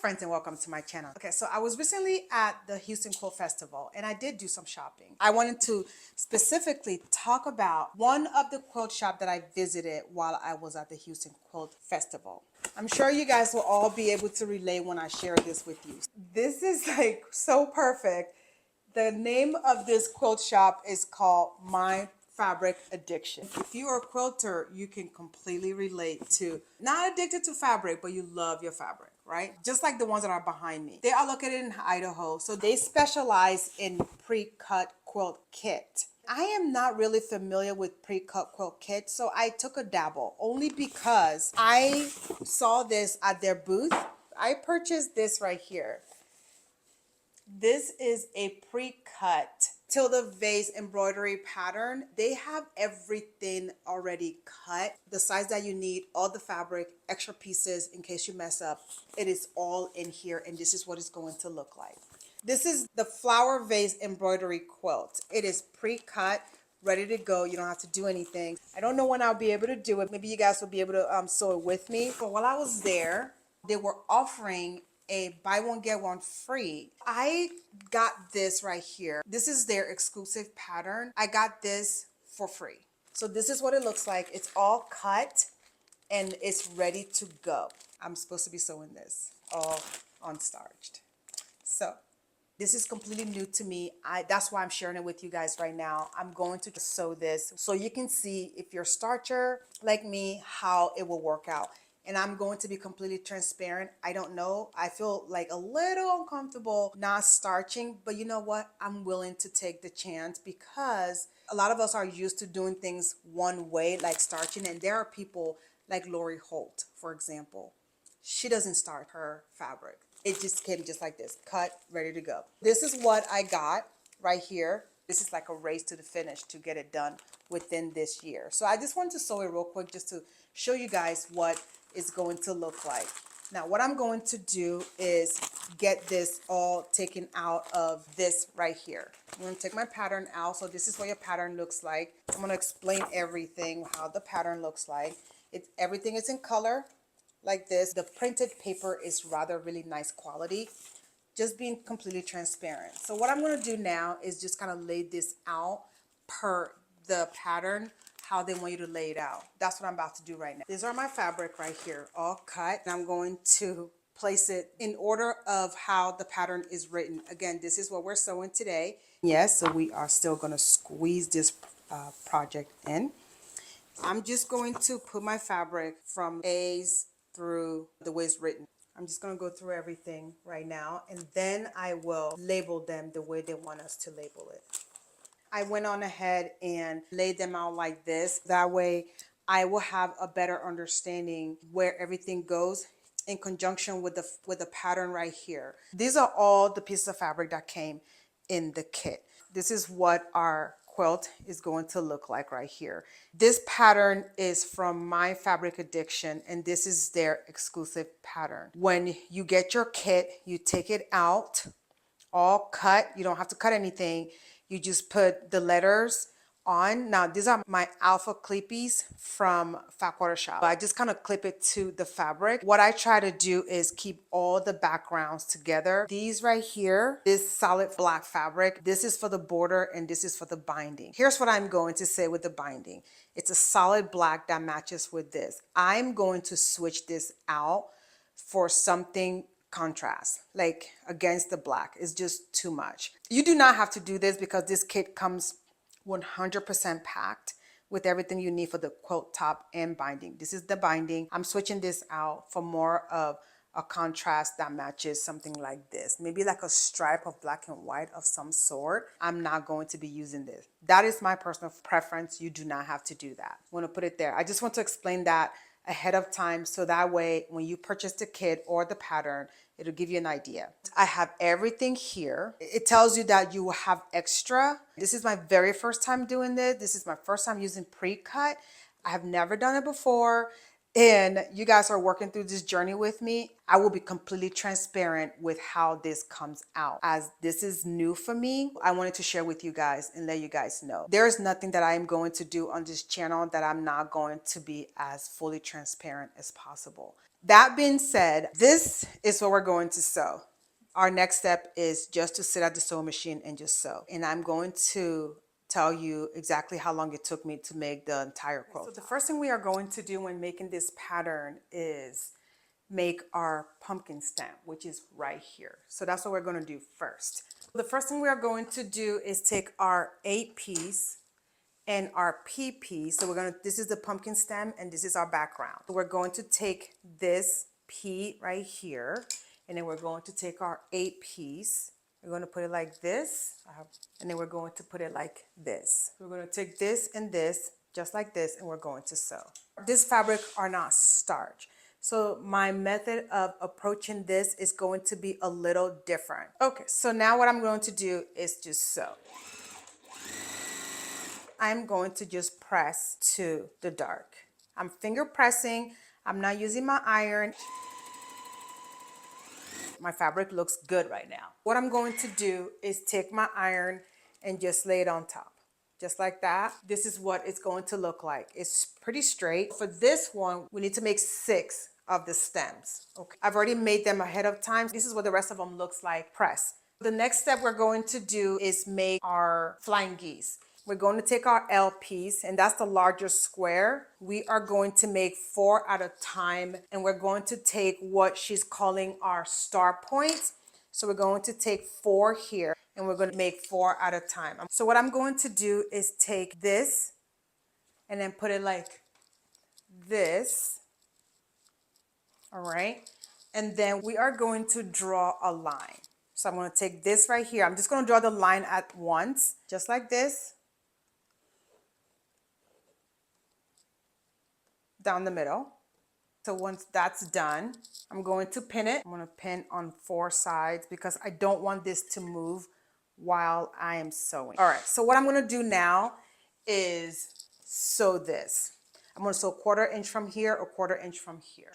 friends, and welcome to my channel. Okay, so I was recently at the Houston Quilt Festival and I did do some shopping. I wanted to specifically talk about one of the quilt shop that I visited while I was at the Houston Quilt Festival. I'm sure you guys will all be able to relate when I share this with you. This is like so perfect. The name of this quilt shop is called My Fabric Addiction. If you are a quilter, you can completely relate to not addicted to fabric, but you love your fabric, right? Just like the ones that are behind me. They are located in Idaho, so they specialize in pre-cut quilt kit. I am not really familiar with pre-cut quilt kit, so I took a dabble only because I saw this at their booth. I purchased this right here. This is a pre-cut Tula vase embroidery pattern. They have everything already cut, the size that you need, all the fabric, extra pieces in case you mess up. It is all in here, and this is what it's going to look like. This is the flower vase embroidery quilt. It is pre-cut, ready to go. You don't have to do anything. I don't know when I'll be able to do it. Maybe you guys will be able to sew it with me. But while I was there, they were offering a buy one get one free. I got this right here. This is their exclusive pattern. I got this for free. So this is what it looks like. It's all cut and it's ready to go. I'm supposed to be sewing this all unstarched. So this is completely new to me. That's why I'm sharing it with you guys right now. I'm going to sew this so you can see, if you're a starcher like me, how it will work out. And I'm going to be completely transparent. I don't know. I feel like a little uncomfortable not starching, but you know what? I'm willing to take the chance because a lot of us are used to doing things one way, like starching. And there are people like Lori Holt, for example. She doesn't starch her fabric. It just came just like this, cut, ready to go. This is what I got right here. This is like a race to the finish to get it done within this year. So I just wanted to sew it real quick just to show you guys what it's going to look like. Now what I'm going to do is get this all taken out of this right here. I'm going to take my pattern out. So this is what your pattern looks like. I'm going to explain everything, how the pattern looks like. Everything is in color like this. The printed paper is rather really nice quality. Just being completely transparent. So what I'm going to do now is just kind of lay this out per the pattern, how they want you to lay it out. That's what I'm about to do right now. These are my fabric right here, all cut. And I'm going to place it in order of how the pattern is written. Again, this is what we're sewing today. Yes, so we are still going to squeeze this project in. I'm just going to put my fabric from A's through the way it's written. I'm just going to go through everything right now, and then I will label them the way they want us to label it. I went on ahead and laid them out like this. That way I will have a better understanding where everything goes in conjunction with the pattern right here. These are all the pieces of fabric that came in the kit. This is what our quilt is going to look like right here. This pattern is from My Fabric Addiction, and this is their exclusive pattern. When you get your kit, you take it out, all cut. You don't have to cut anything. You just put the letters on. Now, these are my alpha clippies from Fat Quarter Shop. I just kind of clip it to the fabric. What I try to do is keep all the backgrounds together. These right here, this solid black fabric, this is for the border and this is for the binding. Here's what I'm going to say with the binding. It's a solid black that matches with this. I'm going to switch this out for something contrast, like against the black. Is just too much. You do not have to do this because this kit comes 100% packed with everything you need for the quilt top and binding. This is the binding. I'm switching this out for more of a contrast that matches something like this. Maybe like a stripe of black and white of some sort. I'm not going to be using this. That is my personal preference. You do not have to do that. I want to put it there. I just want to explain that ahead of time so that way when you purchase the kit or the pattern, it'll give you an idea. I have everything here. It tells you that you will have extra. This is my very first time doing this. This is my first time using pre-cut. I have never done it before. And you guys are working through this journey with me. I will be completely transparent with how this comes out. As this is new for me, I wanted to share with you guys and let you guys know. There's nothing that I am going to do on this channel that I'm not going to be as fully transparent as possible. That being said, this is what we're going to sew. Our next step is just to sit at the sewing machine and just sew. And I'm going to tell you exactly how long it took me to make the entire quilt. So the first thing we are going to do when making this pattern is make our pumpkin stem, which is right here. So that's what we're going to do first. The first thing we are going to do is take our 8-piece and our P. So this is the pumpkin stem and this is our background. We're going to take this P right here, and then we're going to take our 8-piece. We're going to put it like this, and then we're going to put it like this. We're going to take this and this, just like this, and we're going to sew. This fabric are not starch. So my method of approaching this is going to be a little different. Okay, so now what I'm going to do is just sew. I'm going to just press to the dark. I'm finger pressing. I'm not using my iron. My fabric looks good right now. What I'm going to do is take my iron and just lay it on top. Just like that. This is what it's going to look like. It's pretty straight. For this one, we need to make 6 of the stems. Okay. I've already made them ahead of time. This is what the rest of them looks like pressed. The next step we're going to do is make our flying geese. We're going to take our L piece, and that's the larger square. We are going to make 4 at a time, and we're going to take what she's calling our star points. So we're going to take 4 here, and we're going to make 4 at a time. So what I'm going to do is take this and then put it like this. All right. And then we are going to draw a line. So I'm going to take this right here. I'm just going to draw the line at once, just like this. Down the middle. So once that's done, I'm going to pin it. I'm going to pin on 4 sides because I don't want this to move while I am sewing. All right, so what I'm going to do now is sew this. I'm going to sew 1/4 inch from here or 1/4 inch from here.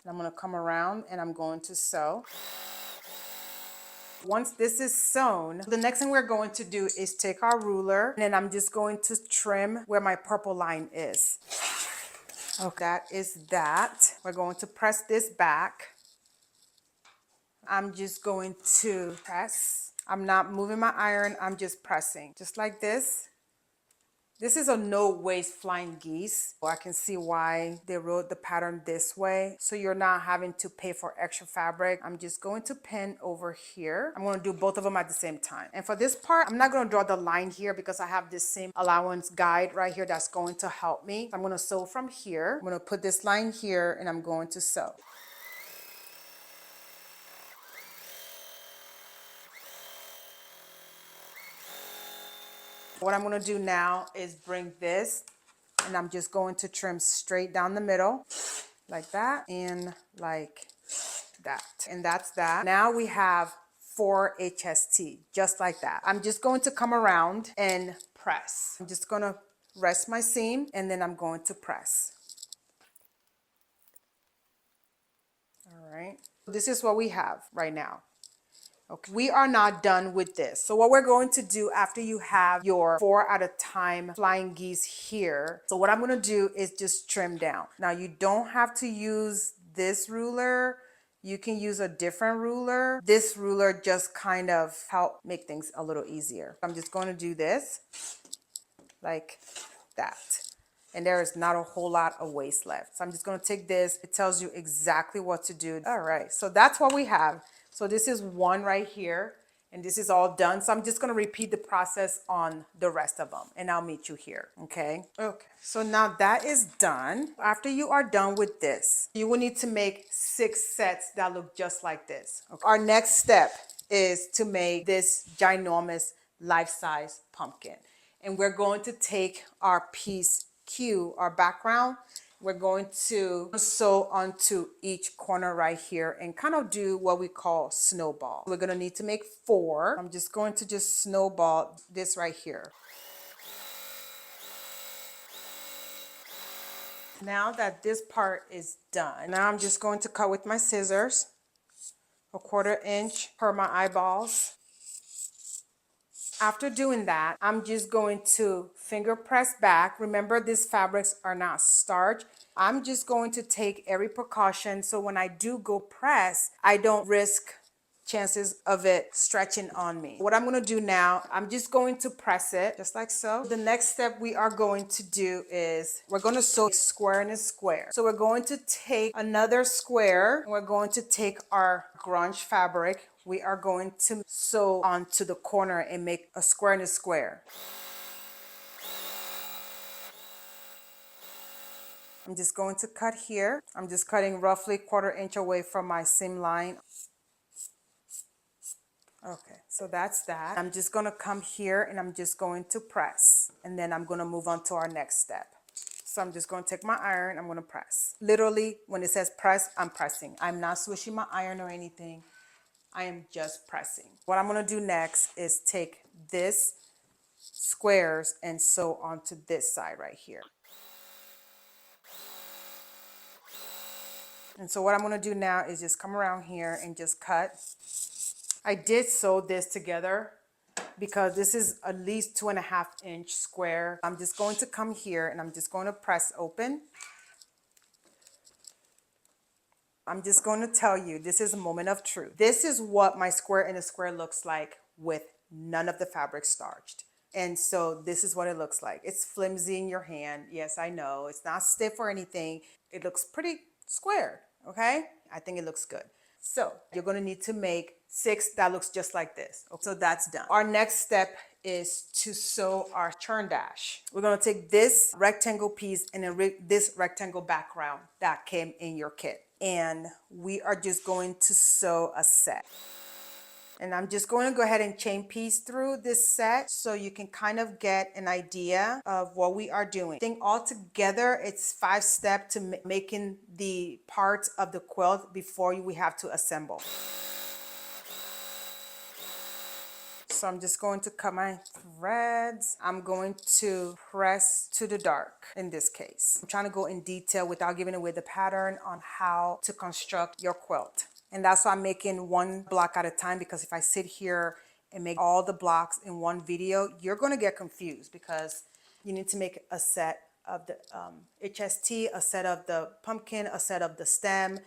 And I'm going to come around and I'm going to sew. Once this is sewn, the next thing we're going to do is take our ruler, and then I'm just going to trim where my purple line is. Okay, that is that. We're going to press this back. I'm just going to press. I'm not moving my iron, I'm just pressing. Just like this. This is a no-waste flying geese. I can see why they wrote the pattern this way. So you're not having to pay for extra fabric. I'm just going to pin over here. I'm going to do both of them at the same time. And for this part, I'm not going to draw the line here because I have this same allowance guide right here that's going to help me. I'm going to sew from here. I'm going to put this line here and I'm going to sew. What I'm going to do now is bring this, and I'm just going to trim straight down the middle like that and like that. And that's that. Now we have 4 HST, just like that. I'm just going to come around and press. I'm just going to rest my seam and then I'm going to press. All right. This is what we have right now. Okay, we are not done with this. So what we're going to do after you have your 4 at a time flying geese here, so what I'm going to do is just trim down. Now you don't have to use this ruler. You can use a different ruler. This ruler just kind of help make things a little easier. I'm just going to do this like that. And there is not a whole lot of waste left. So I'm just going to take this. It tells you exactly what to do. All right, so that's what we have. So this is one right here, and this is all done. So I'm just going to repeat the process on the rest of them, and I'll meet you here, okay? Okay, so now that is done. After you are done with this, you will need to make 6 sets that look just like this. Okay. Our next step is to make this ginormous life-size pumpkin. And we're going to take our piece Q, our background, we're going to sew onto each corner right here and kind of do what we call snowball. We're going to need to make 4. I'm just going to just snowball this right here. Now that this part is done, now I'm just going to cut with my scissors, a 1/4 inch per my eyeballs. After doing that, I'm just going to finger press back. Remember, these fabrics are not starched. I'm just going to take every precaution so when I do go press, I don't risk chances of it stretching on me. What I'm going to do now, I'm just going to press it just like so. The next step we are going to do is we're going to sew square in a square. So we're going to take another square and we're going to take our grunge fabric. We are going to sew onto the corner and make a square in a square. I'm just going to cut here. I'm just cutting roughly 1/4 inch away from my seam line. Okay, so that's that. I'm just gonna come here and I'm just going to press, and then I'm gonna move on to our next step. So I'm just gonna take my iron, I'm gonna press. Literally, when it says press, I'm pressing. I'm not swishing my iron or anything. I am just pressing. What I'm gonna do next is take this squares and sew onto this side right here. And so what I'm gonna do now is just come around here and just cut. I did sew this together because this is at least 2.5 inch square. I'm just going to come here and I'm just going to press open. I'm just going to tell you, this is a moment of truth. This is what my square in a square looks like with none of the fabric starched. And so this is what it looks like. It's flimsy in your hand. Yes, I know. It's not stiff or anything. It looks pretty square, okay? I think it looks good. So you're going to need to make 6 that looks just like this. So that's done. Our next step is to sew our churn dash. We're going to take this rectangle piece and then this rectangle background that came in your kit. And we are just going to sew a set. And I'm just going to go ahead and chain piece through this set so you can kind of get an idea of what we are doing. I think all together it's 5 steps to making the parts of the quilt before we have to assemble. So I'm just going to cut my threads. I'm going to press to the dark in this case. I'm trying to go in detail without giving away the pattern on how to construct your quilt. And that's why I'm making one block at a time, because if I sit here and make all the blocks in one video, you're going to get confused because you need to make a set of the HST, a set of the pumpkin, a set of the stem,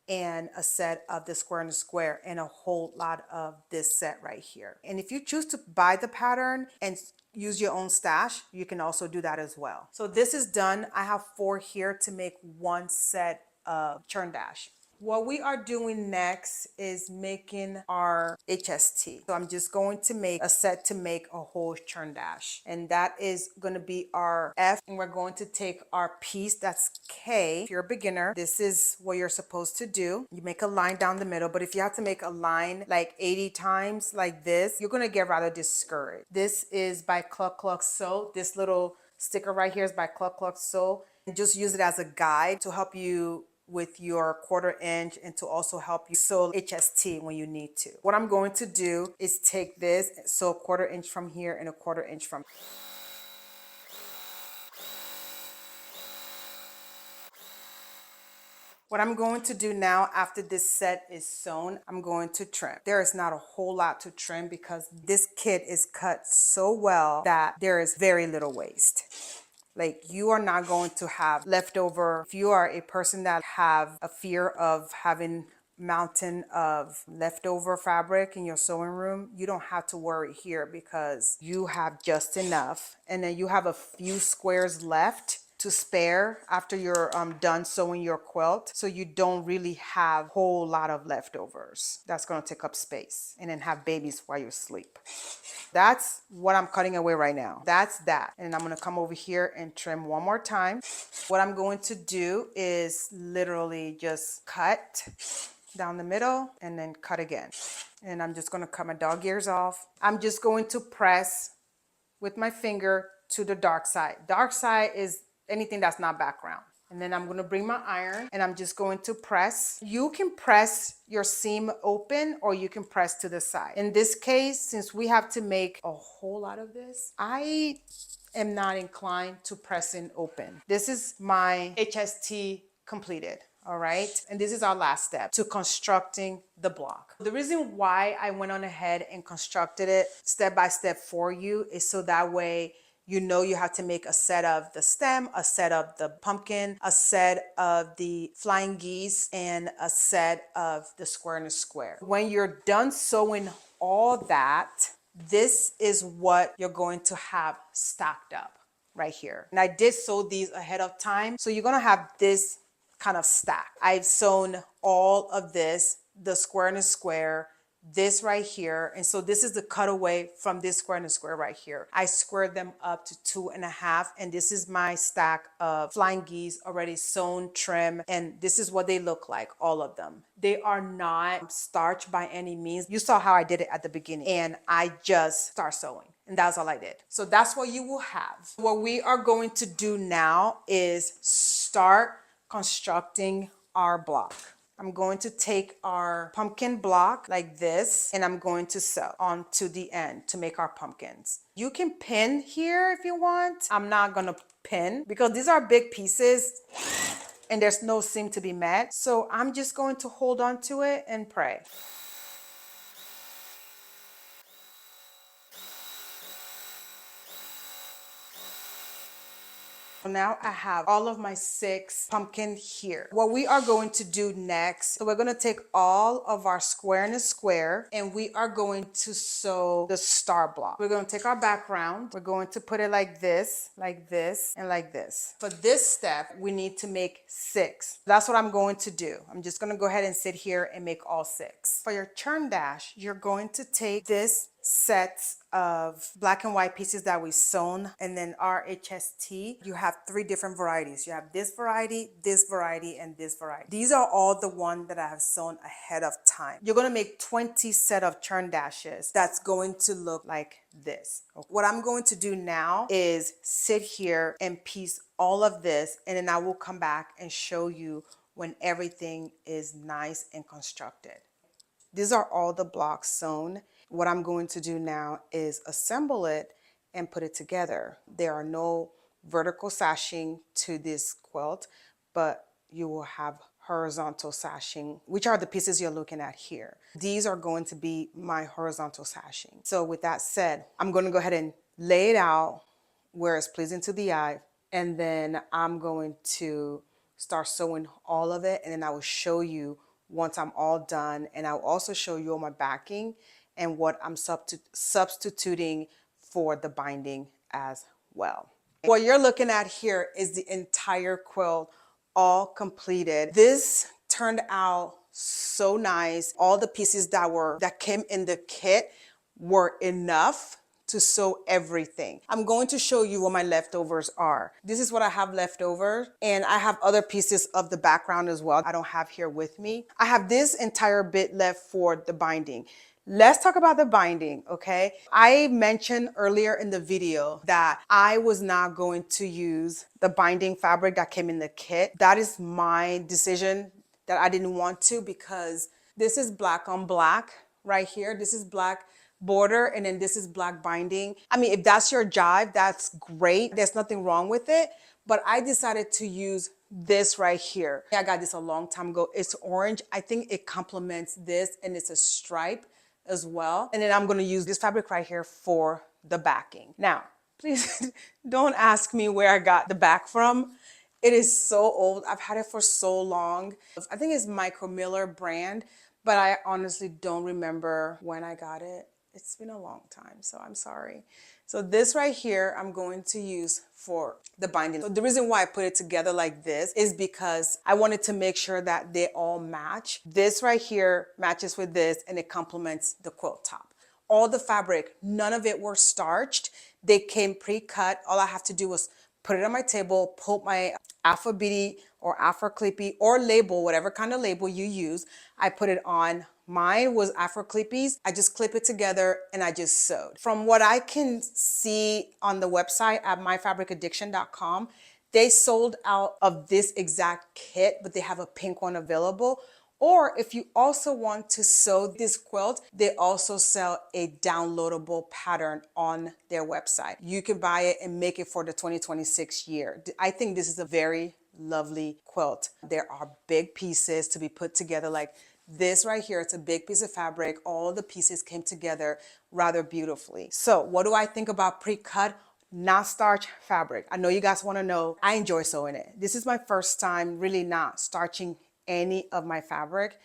and a set of the square in the square, and a whole lot of this set right here. And if you choose to buy the pattern and use your own stash, you can also do that as well. So this is done. I have 4 here to make one set of churn dash. What we are doing next is making our HST. So I'm just going to make a set to make a whole churn dash. And that is going to be our F. And we're going to take our piece, that's K. If you're a beginner, this is what you're supposed to do. You make a line down the middle, but if you have to make a line like 80 times like this, you're going to get rather discouraged. This is by Cluck Cluck Sew. This little sticker right here is by Cluck Cluck Sew. And just use it as a guide to help you with your 1/4 inch and to also help you sew HST when you need to. What I'm going to do is take this, sew 1/4 inch from here and a 1/4 inch from here. What I'm going to do now after this set is sewn, I'm going to trim. There is not a whole lot to trim because this kit is cut so well that there is very little waste. Like, you are not going to have leftover. If you are a person that have a fear of having mountain of leftover fabric in your sewing room, you don't have to worry here because you have just enough. And then you have a few squares left to spare after you're done sewing your quilt. So you don't really have a whole lot of leftovers. That's going to take up space and then have babies while you sleep. That's what I'm cutting away right now. That's that. And I'm going to come over here and trim one more time. What I'm going to do is literally just cut down the middle and then cut again. And I'm just going to cut my dog ears off. I'm just going to press with my finger to the dark side. Dark side is anything that's not background. And then I'm going to bring my iron and I'm just going to press. You can press your seam open or you can press to the side. In this case, since we have to make a whole lot of this, I am not inclined to press in open. This is my HST completed. All right, and this is our last step to constructing the block. The reason why I went on ahead and constructed it step by step for you is so that way you know you have to make a set of the stem, a set of the pumpkin, a set of the flying geese, and a set of the square in a square. When you're done sewing all that, this is what you're going to have stacked up right here. And I did sew these ahead of time, so you're gonna have this kind of stack. I've sewn all of this, the square and a square, this right here. And so this is the cutaway from this square and a square right here. I squared them up to 2.5, and this is my stack of flying geese already sewn, trim, and this is what they look like, all of them. They are not starched by any means. You saw how I did it at the beginning, and I just start sewing. And that's all I did. So that's what you will have. What we are going to do now is start constructing our block. I'm going to take our pumpkin block like this, and I'm going to sew onto the end to make our pumpkins. You can pin here if you want. I'm not gonna pin because these are big pieces and there's no seam to be met. So I'm just going to hold on to it and pray. Now I have all of my 6 pumpkin here. What we are going to do next, so we're going to take all of our square in a square and we are going to sew the star block. We're going to take our background. We're going to put it like this, and like this. For this step, we need to make 6. That's what I'm going to do. I'm just going to go ahead and sit here and make all 6. For your churn dash, you're going to take this sets of black and white pieces that we sewn, and then our HST. You have 3 different varieties. You have this variety, and this variety. These are all the ones that I have sewn ahead of time. You're going to make 20 set of churn dashes. That's going to look like this. What I'm going to do now is sit here and piece all of this, and then I will come back and show you when everything is nice and constructed. These are all the blocks sewn. What I'm going to do now is assemble it and put it together. There are no vertical sashing to this quilt, but you will have horizontal sashing, which are the pieces you're looking at here. These are going to be my horizontal sashing. So with that said, I'm going to go ahead and lay it out where it's pleasing to the eye, and then I'm going to start sewing all of it, and then I will show you once I'm all done, and I'll also show you all my backing and what I'm substituting for the binding as well. What you're looking at here is the entire quilt all completed. This turned out so nice. All the pieces that came in the kit were enough to sew everything. I'm going to show you what my leftovers are. This is what I have left over, and I have other pieces of the background as well I don't have here with me. I have this entire bit left for the binding. Let's talk about the binding, okay? I mentioned earlier in the video that I was not going to use the binding fabric that came in the kit. That is my decision that I didn't want to, because this is black on black right here. This is black border, and then this is black binding. I mean, if that's your jive, that's great. There's nothing wrong with it. But I decided to use this right here. I got this a long time ago. It's orange. I think it complements this, and it's a stripe as well. And then I'm going to use this fabric right here for the backing. Now, please don't ask me where I got the back from. It is so old. I've had it for so long. I think it's Micro Miller brand, but I honestly don't remember when I got it. It's been a long time, so I'm sorry. So this right here, I'm going to use for the binding. So the reason why I put it together like this is because I wanted to make sure that they all match. This right here matches with this, and it complements the quilt top. All the fabric, none of it were starched. They came pre-cut. All I have to do was put it on my table, put my Afro Beady or Afro Clippy or label, whatever kind of label you use. I put it on. Mine was Afro Clippies. I just clip it together and I just sewed. From what I can see on the website at myfabricaddiction.com, they sold out of this exact kit, but they have a pink one available. Or if you also want to sew this quilt, they also sell a downloadable pattern on their website. You can buy it and make it for the 2026 year. I think this is a very, lovely quilt. There are big pieces to be put together like this right here. It's a big piece of fabric. All the pieces came together rather beautifully. So what do I think about pre-cut? Not starch fabric. I know you guys want to know. I enjoy sewing it. This is my first time really not starching any of my fabric.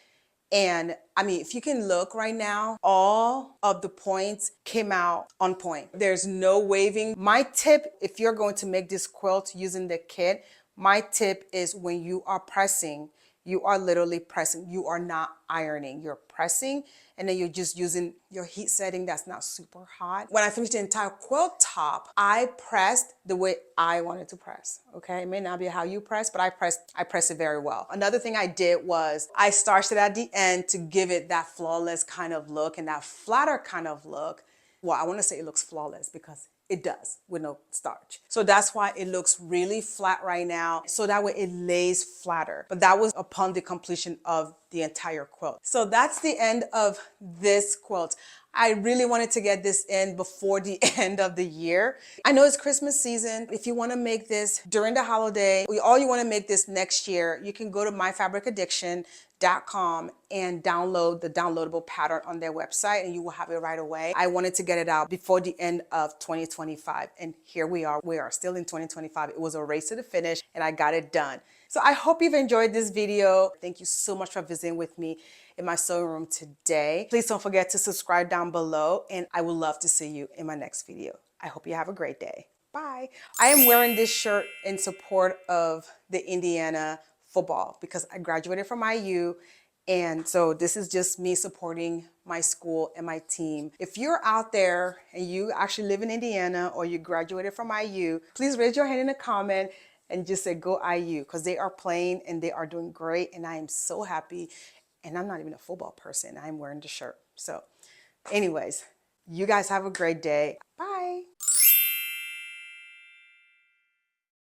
And I mean, if you can look right now, all of the points came out on point. There's no waving. My tip, if you're going to make this quilt using the kit, my tip is when you are pressing, you are literally pressing. You are not ironing. You're pressing, and then you're just using your heat setting that's not super hot. When I finished the entire quilt top, I pressed the way I wanted to press. Okay, it may not be how you press, but I pressed it very well. Another thing I did was I starched it at the end to give it that flawless kind of look and that flatter kind of look. Well, I want to say it looks flawless because it does with no starch. So that's why it looks really flat right now. So that way it lays flatter. But that was upon the completion of the entire quilt. So that's the end of this quilt. I really wanted to get this in before the end of the year. I know it's Christmas season. If you want to make this during the holiday, or you want to make this next year, you can go to myfabricaddiction.com and download the downloadable pattern on their website, and you will have it right away. I wanted to get it out before the end of 2025, and here we are. We are still in 2025. It was a race to the finish, and I got it done. So I hope you've enjoyed this video. Thank you so much for visiting with me in my sewing room today. Please don't forget to subscribe down below, and I would love to see you in my next video. I hope you have a great day. Bye. I am wearing this shirt in support of the Indiana football because I graduated from IU. And so this is just me supporting my school and my team. If you're out there and you actually live in Indiana or you graduated from IU, please raise your hand in a comment and just say go IU, because they are playing and they are doing great. And I am so happy. And I'm not even a football person. I'm wearing the shirt. So anyways, you guys have a great day. Bye.